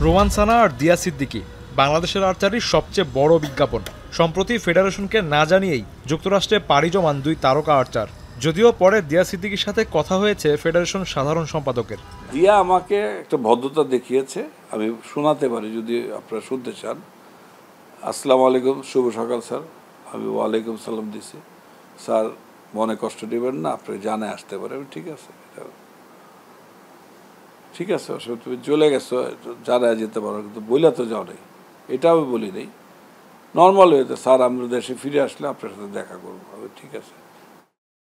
Roman সানা আর দিয়া সিদ্দিকী বাংলাদেশের আর্চারির সবচেয়ে বড় বিজ্ঞাপন। সম্প্রতি ফেডারেশনকে না জানিয়েই যুক্তরাষ্ট্রে পাড়ি জমান দুই তারকা আর্চার। যদিও পরে দিয়া সিদ্দিকীর সাথে কথা হয়েছে ফেডারেশন সাধারণ সম্পাদকের। দিয়া আমাকে একটা ভদ্রতা দেখিয়েছে, আমি শোনাতে পারি যদি আপনারা শুনতে চান। আসসালামু আলাইকুম, শুভ সকাল স্যার। আমি ওয়ালাইকুম সালাম দিছি। স্যার মনে কষ্ট নেবেন না, আপনি জানে আসতে পারে। ঠিক আছে, ঠিক আছে, তুমি চলে গেছো, জানায় যেতে পারো, কিন্তু বইলা তো যাও নেই, এটা আমি বলি নেই। নর্মাল হয়েছে, স্যার আমরা দেশে ফিরে আসলে আপনার সাথে দেখা করবো। ঠিক আছে।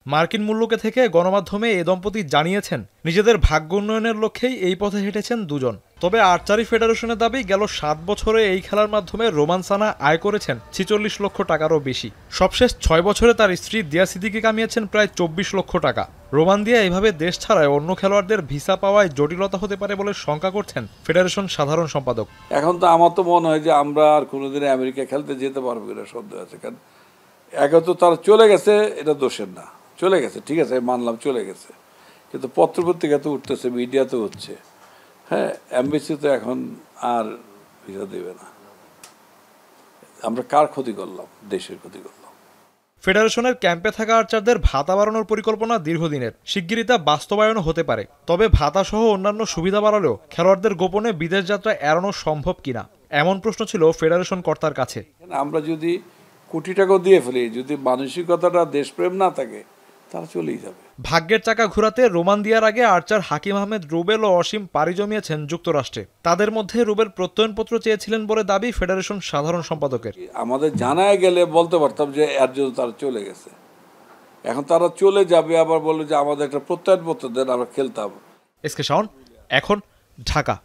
মার্কিন মুলুকে থেকে গণমাধ্যমে এ দম্পতি জানিয়েছেন নিজেদের ভাগ্য উন্নয়নের লক্ষ্যেই এই পথে হেঁটেছেন দুজন। তবে আর্চারি ফেডারেশনের দাবি গেল 7 বছরে এই খেলার মাধ্যমে রোমান সানা আয় করেছেন 46 লক্ষ টাকারও বেশি। সবশেষ 6 বছরে তার স্ত্রী দিয়া সিদ্দিকী কামিয়েছেন প্রায় 24 লক্ষ টাকা। রোমান দিয়া এইভাবে দেশ ছাড়ায় অন্য খেলোয়াড়দের ভিসা পাওয়ায় জটিলতা হতে পারে বলে শঙ্কা করছেন ফেডারেশন সাধারণ সম্পাদক। এখন তো আমার তো মনে হয় যে আমরা আর কোনোদিন আমেরিকা খেলতে যেতে পারবো কিনা সন্দেহ আছে। কারণ একে তো তারা চলে গেছে, এটা দোষের না, চলে গেছে, ঠিক আছে, মানলাম চলে গেছে, কিন্তু পত্রপত্রিকা তো উঠতেছে, মিডিয়াতে হচ্ছে। হ্যাঁ, এমবেসি তো এখন আর ভিসা দেবে না। আমরা কার ক্ষতি করলাম? দেশের ক্ষতি করলাম। ফেডারেশনের ক্যাম্পে থাকা আর্চারদের ভাতা বাড়ানোর পরিকল্পনা দীর্ঘদিনের, শিগগিরই তা বাস্তবায়নও হতে পারে। তবে ভাতা সহ অন্যান্য সুবিধা বাড়ালেও খেলোয়াড়দের গোপনে বিদেশ যাত্রা এড়ানো সম্ভব কিনা, এমন প্রশ্ন ছিল ফেডারেশন কর্তার কাছে। আমরা যদি কোটি টাকাও দিয়ে ফেলি, যদি মানসিকতাটা দেশপ্রেম না থাকে, তারা চলেই যাবে। ভাগ্যের চাকা ঘুরাতে রোমান দিয়ার আগে আর্চার হাকিম আহমেদ রুবেল ও অসীম পাড়ি জমিয়েছেন যুক্তরাষ্ট্রে। তাদের মধ্যে রুবেল প্রত্যয়নপত্র চেয়েছিলেন বলে দাবি ফেডারেশন সাধারণ সম্পাদকের। আমাদের জানায় গেলে বলতে পারতাম যে এর জন্য তারা চলে গেছে। এখন তারা চলে যাবে, আবার বললো যে আমাদের একটা প্রত্যয়নপত্র দেন, আমরা খেলতাম। এসকে শাওন, এখন, ঢাকা।